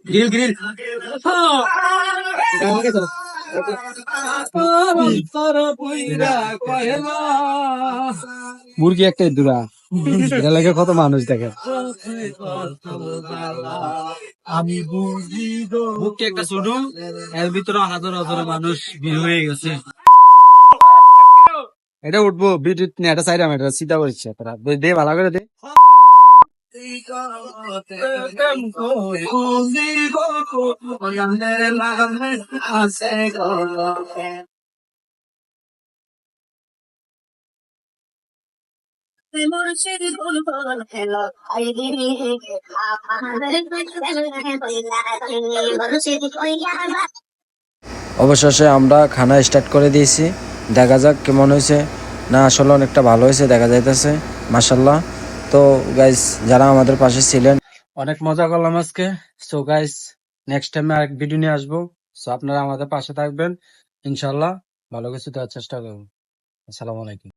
Grill grill মুরগি একটাই দূরা এটা লাগে কত মানুষ দেখে আমি বুঝি মুখে একটা ছোট এর ভিতরে হাজার হাজার মানুষ ভিড় হয়ে গেছে এটা উঠবো বিদ্যুৎ নিয়ে এটা সাইড আমি এটা চিন্তা করছি তোরা দে ভালো করে দে অবশেষে আমরা খানা স্টার্ট করে দিয়েছি, দেখা যাক কেমন হয়েছে। না আসলে অনেকটা ভালো হয়েছে দেখা যাইতেছে, মাশাল্লাহ। তো গাইস যারা আমাদের পাশে ছিলেন অনেক মজা করলাম আজকে। সো গাইস নেক্সট টাইমে আরেক ভিডিও নিয়ে আসবো। সো আপনারা আমাদের পাশে থাকবেন, ইনশাল্লাহ ভালো কিছু দেওয়ার চেষ্টা করবো। আসসালামু আলাইকুম।